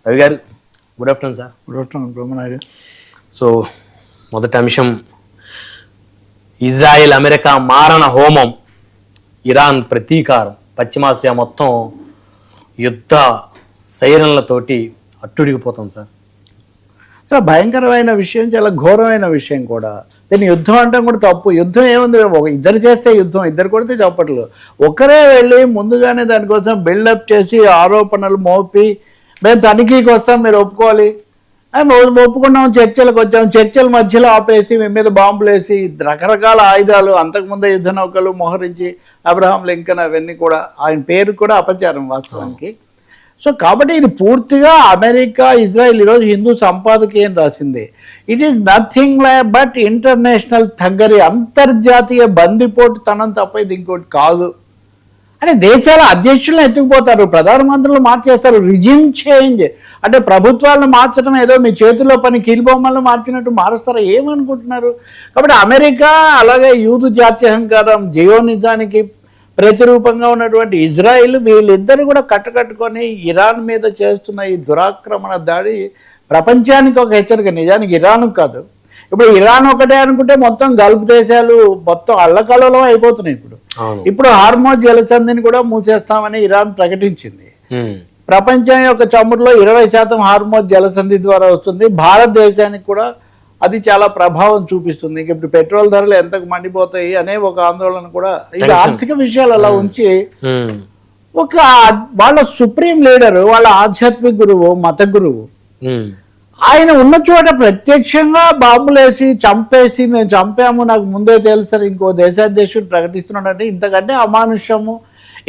రవి గారు good afternoon sir. Good afternoon Brahmanaidu. So మొదటి అంశం, ఇజ్రాయెల్ అమెరికా మారణ హోమం, ఇరాన్ ప్రతీకారం, పశ్చిమాసియా మొత్తం యుద్ధ సైరన్లతోటి అట్టుడిగిపోతుంది సార్. చాలా భయంకరమైన విషయం, చాలా ఘోరమైన విషయం కూడా. దీన్ని యుద్ధం అంటే కూడా తప్పు. యుద్ధం ఏముంది, ఇద్దరు చేస్తే యుద్ధం, ఇద్దరు కొడితే చప్పట్లు. ఒకరే వెళ్ళి ముందుగానే దానికోసం బిల్డప్ చేసి ఆరోపణలు మోపి మేము తనిఖీకి వస్తాం, మీరు ఒప్పుకోవాలి, ఒప్పుకున్నాం, చర్చలకు వచ్చాం, చర్చల మధ్యలో ఆపేసి మీ మీద బాంబులు వేసి రకరకాల ఆయుధాలు, అంతకుముందే యుద్ధ నౌకలు మోహరించి అబ్రహాం లింకన్ అవన్నీ కూడా, ఆయన పేరు కూడా అపచారం వాస్తవానికి. సో కాబట్టి ఇది పూర్తిగా అమెరికా ఇజ్రాయెల్ ఈరోజు హిందూ సంపాదకీ అని రాసింది. It is nothing but international thuggery, అంతర్జాతీయ బందిపోటు తనం తప్ప ఇది ఇంకోటి కాదు. అంటే దేశాల అధ్యక్షులను ఎత్తుకుపోతారు, ప్రధానమంత్రులు మార్చేస్తారు, రిజిమ్ చేంజ్ అంటే ప్రభుత్వాలను మార్చడం ఏదో మీ చేతిలో పని, కీలుబొమ్మలను మార్చినట్టు మారుస్తారు, ఏమనుకుంటున్నారు? కాబట్టి అమెరికా అలాగే యూదు జాత్యహంకారం, జియోనిజానికి ప్రతిరూపంగా ఉన్నటువంటి ఇజ్రాయిల్, వీళ్ళిద్దరు కూడా కట్టుకొని ఇరాన్ మీద చేస్తున్న ఈ దురాక్రమణ దాడి ప్రపంచానికి ఒక హెచ్చరిక. నిజానికి ఇరాన్ కాదు, ఇప్పుడు ఇరాన్ ఒకటే అనుకుంటే మొత్తం గల్ఫ్ దేశాలు మొత్తం అల్లకల్లోలం అయిపోతున్నాయి. ఇప్పుడు హార్మోజ్ జలసంధిని కూడా మూసేస్తామని ఇరాన్ ప్రకటించింది. ప్రపంచం యొక్క చమురులో 20% హార్మోజ్ జలసంధి ద్వారా వస్తుంది. భారతదేశానికి కూడా అది చాలా ప్రభావం చూపిస్తుంది. ఇప్పుడు పెట్రోల్ ధరలు ఎంతకు మండిపోతాయి అనే ఒక ఆందోళన కూడా. ఇది ఆర్థిక విషయాలు అలా ఉంచి ఒక వాళ్ళ సుప్రీం లీడరు, వాళ్ళ ఆధ్యాత్మిక గురువు, మత గురువు, ఆయన ఉన్న చోట ప్రత్యక్షంగా బాంబులేసి చంపేసి మేము చంపాము నాకు ముందే తెలుసని ఇంకో దేశాధ్యక్షుడు ప్రకటిస్తున్నాడంటే ఇంతకంటే అమానుష్యము,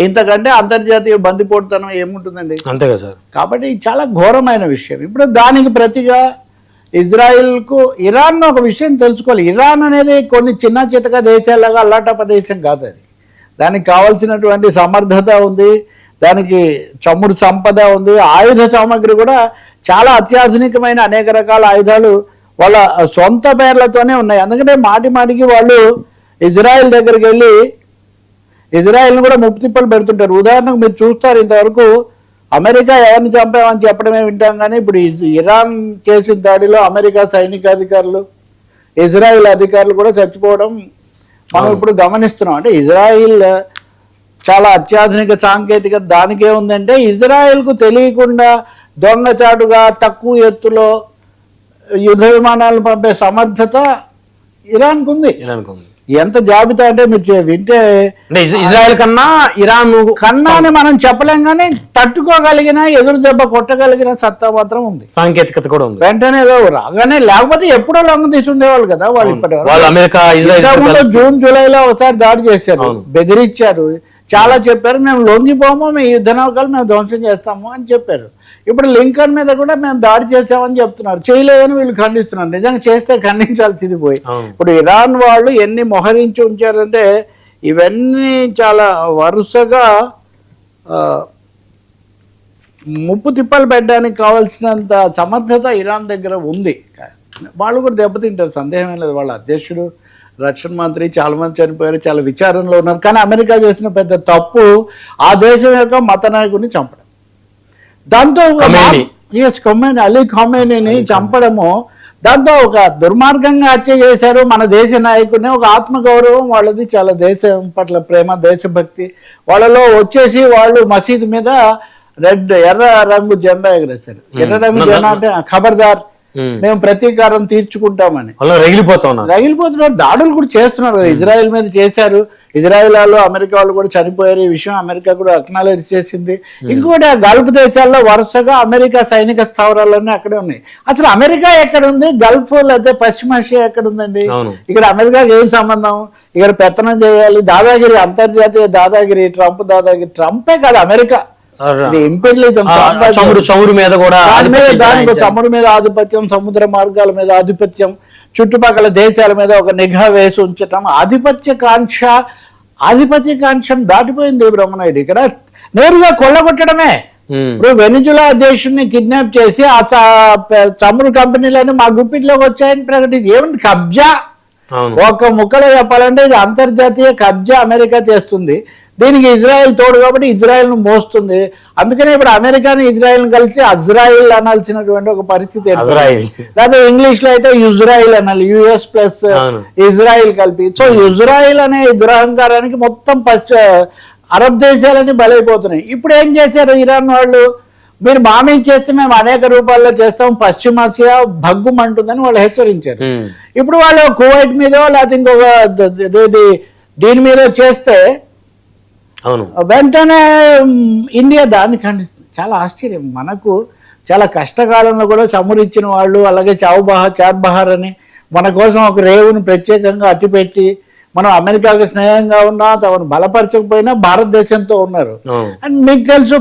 ఇంతకంటే అంతర్జాతీయ బందిపోటుతనం ఏముంటుందండి? అంతేగా సార్. కాబట్టి చాలా ఘోరమైన విషయం. ఇప్పుడు దానికి ప్రతిగా ఇజ్రాయిల్కు ఇరాన్ ఒక విషయం తెలుసుకోవాలి. ఇరాన్ అనేది కొన్ని చిన్న చితక దేశాలుగా అల్లాటప్ప దేశం కాదు. అది దానికి కావాల్సినటువంటి సమర్థత ఉంది, దానికి చమురు సంపద ఉంది, ఆయుధ సామాగ్రి కూడా చాలా అత్యాధునికమైన అనేక రకాల ఆయుధాలు వాళ్ళ సొంత పేర్లతోనే ఉన్నాయి. అందుకంటే మాటి మాటికి వాళ్ళు ఇజ్రాయెల్ దగ్గరికి వెళ్ళి ఇజ్రాయెల్ని కూడా ముప్పు తిప్పలు పెడుతుంటారు. ఉదాహరణకు మీరు చూస్తారు, ఇంతవరకు అమెరికా ఎవరిని చంపామని చెప్పడమే వింటాం, కానీ ఇప్పుడు ఇరాన్ చేసిన దాడిలో అమెరికా సైనికాధికారులు, ఇజ్రాయిల్ అధికారులు కూడా చచ్చిపోవడం మనం ఇప్పుడు గమనిస్తున్నాం. అంటే ఇజ్రాయిల్ చాలా అత్యాధునిక సాంకేతికత దానికే ఉందంటే, ఇజ్రాయిల్కు తెలియకుండా దొంగచాటుగా తక్కువ ఎత్తులో యుద్ధ విమానాలను పంపే సమర్థత ఇరాన్కు ఉంది. ఎంత జాబితా అంటే మీరు వింటే ఇజ్రాయెల్ కన్నా ఇరాన్ కన్నా అని మనం చెప్పలేం, కానీ తట్టుకోగలిగిన, ఎదురు దెబ్బ కొట్టగలిగిన సత్తా మాత్రం ఉంది, సాంకేతికత కూడా ఉంది. వెంటనే ఏదో రాగానే, లేకపోతే ఎప్పుడో లొంగ తీసుండేవాళ్ళు కదా వాళ్ళు. ఇప్పటి జూన్ జూలైలో ఒకసారి దాడి చేశారు, బెదిరించారు, చాలా చెప్పారు, మేము లొంగిపోము, మేము యుద్ధ నౌకలు మేము ధ్వంసం చేస్తాము అని చెప్పారు. ఇప్పుడు లింకన్ మీద కూడా మేము దాడి చేసామని చెప్తున్నారు, చేయలేదని వీళ్ళు ఖండిస్తున్నారు. నిజంగా చేస్తే ఖండించాల్సింది పోయి. ఇప్పుడు ఇరాన్ వాళ్ళు ఎన్ని మొహరించి ఉంచారంటే ఇవన్నీ చాలా వరుసగా ముప్పు తిప్పలు పెట్టడానికి కావాల్సినంత సమర్థత ఇరాన్ దగ్గర ఉంది. వాళ్ళు కూడా దెబ్బతింటారు, సందేహం లేదు. వాళ్ళ అధ్యక్షుడు, రక్షణ మంత్రి చాలా మంది చనిపోయారు, చాలా విచారంలో ఉన్నారు. కానీ అమెరికా చేసిన పెద్ద తప్పు ఆ దేశం యొక్క మత నాయకుడిని చంపడం, దాంతో అలీ ఖమేనీని చంపడము, దాంతో ఒక దుర్మార్గంగా హత్య చేశారు మన దేశ నాయకుడిని. ఒక ఆత్మగౌరవం వాళ్ళది, చాలా దేశం పట్ల ప్రేమ, దేశభక్తి వాళ్ళలో వచ్చేసి వాళ్ళు మసీదు మీద ఎర్ర రంగు జెండా ఎగరేశారు. ఎర్ర రంగు జెండా అంటే ఖబర్దార్, మేము ప్రతీకారం తీర్చుకుంటామని రగిలిపోతున్నారు. దాడులు కూడా చేస్తున్నారు కదా, ఇజ్రాయెల్ మీద చేశారు. ఇజ్రాయెల్ వాళ్ళు, అమెరికా వాళ్ళు కూడా చనిపోయారు. ఈ విషయం అమెరికా కూడా అక్నాలెడ్జ్ చేసింది. ఇంకోటి ఆ గల్ఫ్ దేశాల్లో వరుసగా అమెరికా సైనిక స్థావరాలన్నీ అక్కడే ఉన్నాయి. అసలు అమెరికా ఎక్కడ ఉంది? గల్ఫ్ లేదా పశ్చిమాసియా ఎక్కడ ఉందండి? ఇక్కడ అమెరికాకి ఏం సంబంధం? ఇక్కడ పెత్తనం చేయాలి, దాదాగిరి, అంతర్జాతీయ దాదాగిరి, ట్రంప్ దాదాగిరి. ట్రంపే కాదు, అమెరికా చమురు మీద కూడా చమురు మీద ఆధిపత్యం, సముద్ర మార్గాల మీద ఆధిపత్యం, చుట్టుపక్కల దేశాల మీద ఒక నిఘా వేసి ఉంచటం, ఆధిపత్య కాంక్షం దాటిపోయింది బ్రహ్మనాయుడు. ఇక్కడ నేరుగా కొల్లగొట్టడమే. ఇప్పుడు వెనిజులా దేశాన్ని కిడ్నాప్ చేసి ఆ చమురు కంపెనీలన్నీ మా గుప్పిట్లోకి వచ్చాయని ప్రకటించి ఏముంది? కబ్జా. ఒక ముక్కలో చెప్పాలంటే ఇది అంతర్జాతీయ కబ్జా అమెరికా చేస్తుంది. దీనికి ఇజ్రాయెల్ తోడు కాబట్టి ఇజ్రాయెల్ను మోస్తుంది. అందుకనే ఇప్పుడు అమెరికాని ఇజ్రాయెల్ని కలిసి అజ్రాయిల్ అనాల్సినటువంటి ఒక పరిస్థితి అజ్రాయిల్. లేదా ఇంగ్లీష్ లో అయితే ఇజ్రాయిల్ అనాలి, యుఎస్ ప్లస్ ఇజ్రాయిల్ కలిపి. సో ఇజ్రాయిల్ అనే దురహంకారానికి మొత్తం అరబ్ దేశాలని బలైపోతున్నాయి. ఇప్పుడు ఏం చేశారు ఇరాన్ వాళ్ళు, మీరు మామేం చేస్తే మేము అనేక రూపాల్లో చేస్తాం, పశ్చిమాసియా భగ్గుమంటుందని వాళ్ళు హెచ్చరించారు. ఇప్పుడు వాళ్ళు కువైట్ మీదో లేకపోతే ఇంకొక దీని మీద చేస్తే వెంటనే ఇండియా దాన్ని ఖండిస్తుంది. చాలా ఆశ్చర్యం. మనకు చాలా కష్టకాలంలో కూడా చమురిచ్చిన వాళ్ళు, అలాగే చార్బహార్ అని మన కోసం ఒక రేవును ప్రత్యేకంగా అట్టిపెట్టి మనం అమెరికాకి స్నేహంగా ఉన్నా తమను బలపరచకపోయినా భారతదేశంతో ఉన్నారు. అండ్ మీకు తెలుసు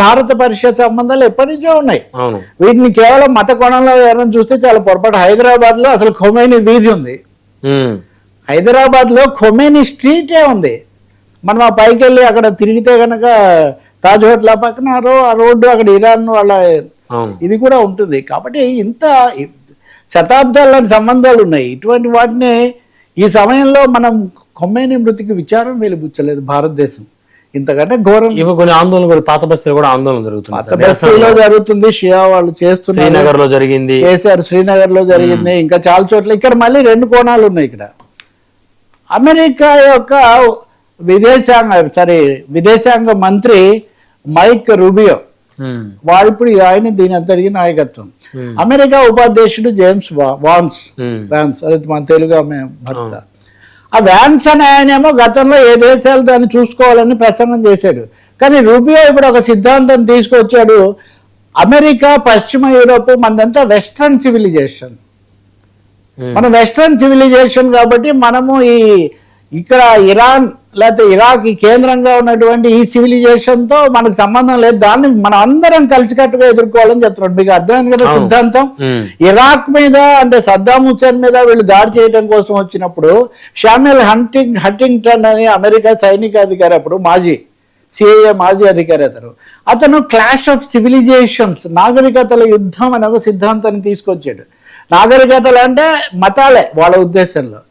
భారత పర్షియా సంబంధాలు ఎప్పటి నుంచో ఉన్నాయి. వీటిని కేవలం మత కోణంలో ఎవరైనా చూస్తే చాలా పొరపాటు. హైదరాబాద్ లో అసలు ఖొమైనీ వీధి ఉంది, హైదరాబాద్ లో ఖొమైనీ స్ట్రీటే ఉంది. మనం ఆ పైకి వెళ్ళి అక్కడ తిరిగితే కనుక తాజ్ హోటల్ పక్కన ఆ రోడ్డు అక్కడ ఇరాన్ వాళ్ళ ఇది కూడా ఉంటుంది. కాబట్టి ఇంత శతాబ్దాల సంబంధాలు ఉన్నాయి. ఇటువంటి వాటిని ఈ సమయంలో మనం ఖొమైనీ మృతికి విచారం వెలిబుచ్చలేదు భారతదేశం. ఇంతకంటే ఘోరం. కొన్ని ఆందోళన కూడా పాత బస్తీలో కూడా ఆందోళన జరుగుతుంది, పాత బస్తీలో జరుగుతుంది, షియా వాళ్ళు చేస్తున్నారు, శ్రీనగర్ లో జరిగింది, కేసీఆర్ శ్రీనగర్ లో జరిగింది, ఇంకా చాలా చోట్ల. ఇక్కడ మళ్ళీ రెండు కోణాలు ఉన్నాయి. ఇక్కడ అమెరికా యొక్క విదేశాంగ మంత్రి మైక్ రూబియో వాడు ఇప్పుడు ఆయన దీని అంతటికి నాయకత్వం. అమెరికా ఉపాధ్యక్షుడు జేమ్స్ వాన్స్ అది మన తెలుగు ఆమె భర్త. ఆ వ్యాన్స్ అనే ఆయనేమో గతంలో ఏ దేశాలు దాన్ని చూసుకోవాలని ప్రసంగం చేశాడు. కానీ రూబియో ఇప్పుడు ఒక సిద్ధాంతం తీసుకొచ్చాడు. అమెరికా, పశ్చిమ యూరోప్ మనదంతా వెస్ట్రన్ సివిలైజేషన్. మన వెస్ట్రన్ సివిలైజేషన్ కాబట్టి మనము ఇక్కడ ఇరాన్ లేకపోతే ఇరాక్ కేంద్రంగా ఉన్నటువంటి ఈ సివిలైజేషన్ తో మనకు సంబంధం లేదు, దాన్ని మనం అందరం కలిసికట్టుగా ఎదుర్కోవాలని చెప్తున్నాడు. మీకు అర్థమైంది కదా సిద్ధాంతం. ఇరాక్ మీద అంటే సద్దాం హుస్సేన్ మీద వీళ్ళు దాడి చేయడం కోసం వచ్చినప్పుడు శామ్యుయల్ హంటింగ్టన్ అని అమెరికా సైనిక అధికారి, అప్పుడు సిఐఏ మాజీ అధికారి అతను క్లాష్ ఆఫ్ సివిలైజేషన్స్, నాగరికతల యుద్ధం అనే ఒక సిద్ధాంతాన్ని తీసుకొచ్చాడు. నాగరికతలు అంటే మతాలే వాళ్ళ ఉద్దేశంలో.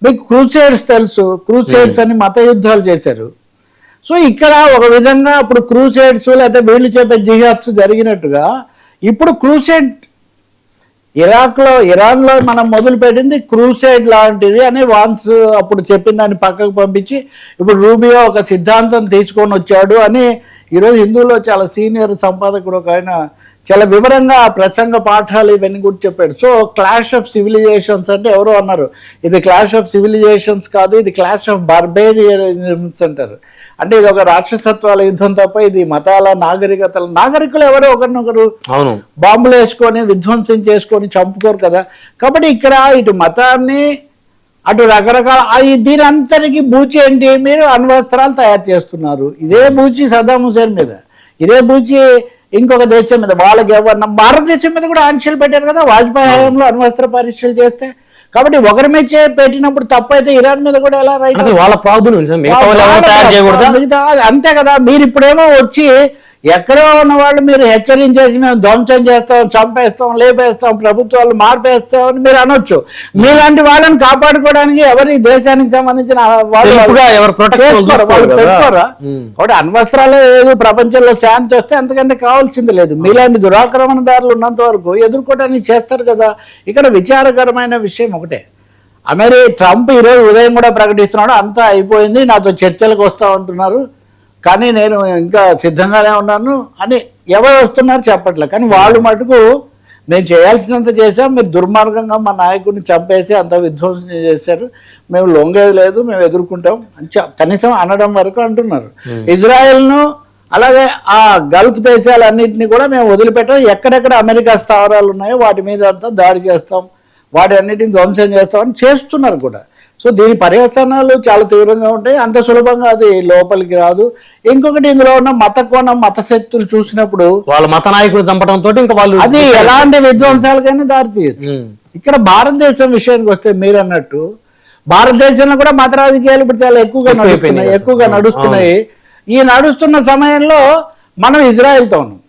మీకు క్రూసేడ్స్ తెలుసు, క్రూసేడ్స్ అని మత యుద్ధాలు చేశారు. సో ఇక్కడ ఒక విధంగా అప్పుడు క్రూసేడ్స్ లేకపోతే వీళ్ళు చెప్పే జిహాద్స్ జరిగినట్టుగా ఇప్పుడు క్రూసేడ్ ఇరాన్లో మనం మొదలుపెట్టింది క్రూసేడ్ లాంటిది అని వాన్స్ అప్పుడు చెప్పిన దాన్ని పక్కకు పంపించి ఇప్పుడు రూబియో ఒక సిద్ధాంతం తీసుకొని వచ్చాడు అని ఈరోజు హిందూలో చాలా సీనియర్ సంపాదకుడు ఒక ఆయన చాలా వివరంగా ప్రసంగ పాఠాలు ఇవన్నీ కూడా చెప్పాడు. సో క్లాష్ ఆఫ్ సివిలైజేషన్స్ అంటే ఎవరో అన్నారు ఇది క్లాష్ ఆఫ్ సివిలైజేషన్స్ కాదు, ఇది క్లాష్ ఆఫ్ బార్బేరియన్స్ అంటారు. అంటే ఇది ఒక రాక్షసత్వాల యుద్ధం తప్ప ఇది మతాల నాగరికులు ఎవరో ఒకరినొకరు బాంబులు వేసుకొని విధ్వంసం చేసుకొని చంపుకోరు కదా. కాబట్టి ఇక్కడ ఇటు మతాన్ని అటు రకరకాల దీని అంతటికి బూచి ఏంటి, మీరు అణ్వస్త్రాలు తయారు చేస్తున్నారు. ఇదే బూచి సద్దాం హుసేన్ మీద, ఇదే బూచి ఇంకొక దేశం మీద, వాళ్ళకి ఎవరన్నా భారతదేశం మీద కూడా ఆంక్షలు పెట్టారు కదా వాజ్పేయి హయాంలో అణ్వస్త్ర పరీక్షలు చేస్తే. కాబట్టి ఒకరి మీద పెట్టినప్పుడు తప్పైతే ఇరాన్ మీద కూడా ఎలా రైట్, వాళ్ళ ప్రాబ్లం అంతే కదా. మీరు ఇప్పుడేమో వచ్చి ఎక్కడో ఉన్న వాళ్ళు మీరు హెచ్చరించేసి మేము ధ్వంసం చేస్తాం, చంపేస్తాం, లేపేస్తాం, ప్రభుత్వాలు మార్పేస్తాం అని మీరు అనొచ్చు. మీలాంటి వాళ్ళని కాపాడుకోవడానికి ఎవరి దేశానికి సంబంధించిన వాళ్ళు పెట్టుకోరా. కాబట్టి అణ్వస్త్రాలే ఏదో ప్రపంచంలో శాంతి వస్తే అంతకంటే కావాల్సింది లేదు. మీలాంటి దురాక్రమణదారులు ఉన్నంత వరకు ఎదుర్కోవడానికి చేస్తారు కదా. ఇక్కడ విచారకరమైన విషయం ఒకటే, ట్రంప్ ఈరోజు ఉదయం కూడా ప్రకటిస్తున్నాడు అంతా అయిపోయింది, నాతో చర్చలకు వస్తా ఉంటున్నారు, కానీ నేను ఇంకా సిద్ధంగానే ఉన్నాను అని. ఎవరు వస్తున్నారు చెప్పట్లే, కానీ వాళ్ళు మటుకు మేము చేయాల్సినంత చేసాం, మీరు దుర్మార్గంగా మా నాయకుడిని చంపేసి అంత విధ్వంసం చేశారు, మేము లొంగేది లేదు, మేము ఎదుర్కొంటాం అని కనీసం అనడం వరకు అంటున్నారు. ఇజ్రాయెల్ను అలాగే ఆ గల్ఫ్ దేశాలన్నింటినీ కూడా మేము వదిలిపెట్టాం, ఎక్కడెక్కడ అమెరికా స్థావరాలు ఉన్నాయో వాటి మీద అంతా దాడి చేస్తాం, వాటి అన్నిటిని ధ్వంసం చేస్తామని చేస్తున్నారు కూడా. సో దీని పర్యవసానాలు చాలా తీవ్రంగా ఉంటాయి, అంత సులభంగా అది లోపలికి రాదు. ఇంకొకటి ఇందులో ఉన్న మత శక్తులు చూసినప్పుడు వాళ్ళ మత నాయకులు చంపడంతో ఇంకా వాళ్ళు అది ఎలాంటి విధ్వంసాలకైనా దారితీయచ్చు. ఇక్కడ భారతదేశం విషయానికి వస్తే మీరు అన్నట్టు భారతదేశంలో కూడా మత రాజకీయాలు ఇప్పుడు చాలా ఎక్కువగా నడుస్తున్నాయి. ఈ నడుస్తున్న సమయంలో మనం ఇజ్రాయెల్తో ఉన్నాం.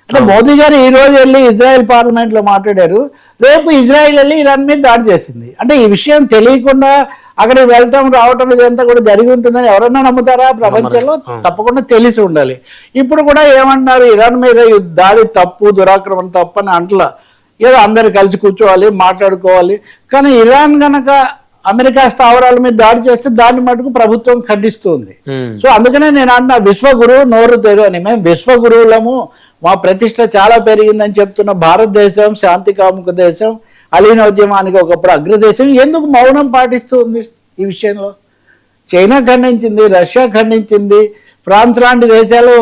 అంటే మోదీ గారు ఈ రోజు వెళ్ళి ఇజ్రాయెల్ పార్లమెంట్ లో మాట్లాడారు, రేపు ఇజ్రాయెల్ వెళ్ళి ఇరాన్ మీద దాడి చేసింది. అంటే ఈ విషయం తెలియకుండా అక్కడికి వెళ్ళటం రావటం ఇదంతా కూడా జరిగి ఉంటుందని ఎవరన్నా నమ్ముతారా ప్రపంచంలో? తప్పకుండా తెలిసి ఉండాలి. ఇప్పుడు కూడా ఏమన్నారు, ఇరాన్ మీద దాడి తప్పు, దురాక్రమణ తప్పు అని అంటలా, ఏదో అందరు కలిసి కూర్చోవాలి, మాట్లాడుకోవాలి. కానీ ఇరాన్ గనక అమెరికా స్థావరాల మీద దాడి చేస్తే దాన్ని మటుకు ప్రభుత్వం ఖండిస్తుంది. సో అందుకనే నేను అన్న విశ్వగురువు నోరు తెరు అని. మేము విశ్వగురువులము, మా ప్రతిష్ట చాలా పెరిగిందని చెప్తున్న భారతదేశం, శాంతి కాముక దేశం, అలీనోద్యమానికి ఒకప్పుడు అగ్రదేశం ఎందుకు మౌనం పాటిస్తుంది ఈ విషయంలో? చైనా ఖండించింది, రష్యా ఖండించింది, ఫ్రాన్స్ లాంటి దేశాలు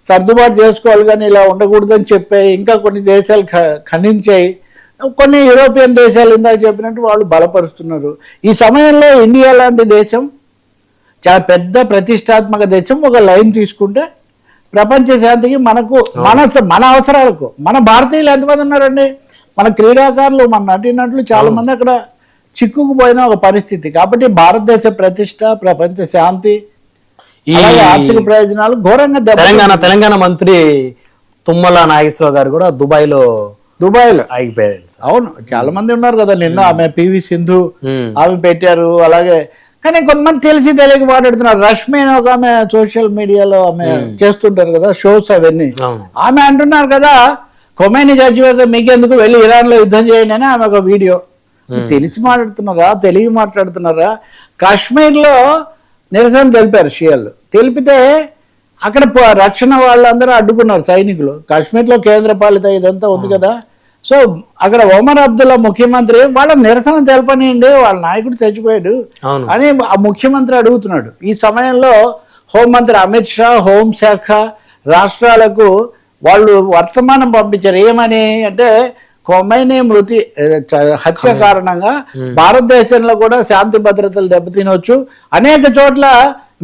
సర్దుబాటు చేసుకోవాలి కానీ ఇలా ఉండకూడదని చెప్పాయి. ఇంకా కొన్ని దేశాలు ఖండించాయి. కొన్ని యూరోపియన్ దేశాలు ఇందాక చెప్పినట్టు వాళ్ళు బలపరుస్తున్నారు. ఈ సమయంలో ఇండియా లాంటి దేశం, చాలా పెద్ద ప్రతిష్టాత్మక దేశం, ఒక లైన్ తీసుకుంటే ప్రపంచ శాంతికి మనకు మన అవసరాలకు మన భారతీయులు ఎంతమంది ఉన్నారండి? మన క్రీడాకారులు, మన నటీనటులు చాలా మంది అక్కడ చిక్కుకుపోయిన ఒక పరిస్థితి. కాబట్టి భారతదేశ ప్రతిష్ట, ప్రపంచ శాంతి, ఆర్థిక ప్రయోజనాలు ఘోరంగా తెలంగాణ మంత్రి తుమ్మల నాగేశ్వరరావు గారు కూడా దుబాయ్లో ఆగిపోయారు. అవును, చాలా మంది ఉన్నారు కదా. నిన్న ఆమె పివి సింధు ఆమె పెట్టారు. అలాగే కానీ కొంతమంది తెలిసి తెలియక మాట్లాడుతున్నారు. రష్మి అని ఒక ఆమె సోషల్ మీడియాలో ఆమె చేస్తుంటారు కదా షోస్ అవన్నీ. ఆమె అంటున్నారు కదా, ఖొమైనీ చచ్చిపోతే మీకెందుకు, వెళ్ళి ఇరాన్ లో యుద్ధం చేయండి అని ఆమె ఒక వీడియో. తెలిసి మాట్లాడుతున్నారా, తెలివి మాట్లాడుతున్నారా? కాశ్మీర్ లో నిరసన తెలిపారు షియాలు. తెలిపితే అక్కడ రక్షణ వాళ్ళందరూ అడ్డుకున్నారు సైనికులు. కాశ్మీర్లో కేంద్ర పాలిత ఇదంతా ఉంది కదా. సో అక్కడ ఒమర్ అబ్దుల్లా ముఖ్యమంత్రి వాళ్ళ నిరసన తెలపనియండి, వాళ్ళ నాయకుడు చచ్చిపోయాడు అని ఆ ముఖ్యమంత్రి అడుగుతున్నాడు. ఈ సమయంలో హోంమంత్రి అమిత్ షా, హోంశాఖ రాష్ట్రాలకు వాళ్ళు వర్తమానం పంపించారు. ఏమని అంటే, ఖొమైనీ హత్య కారణంగా భారతదేశంలో కూడా శాంతి భద్రతలు దెబ్బతినొచ్చు. అనేక చోట్ల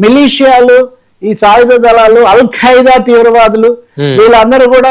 మిలీషియాలు, ఈ సాయుధ దళాలు, అల్ ఖైదా తీవ్రవాదులు వీళ్ళందరూ కూడా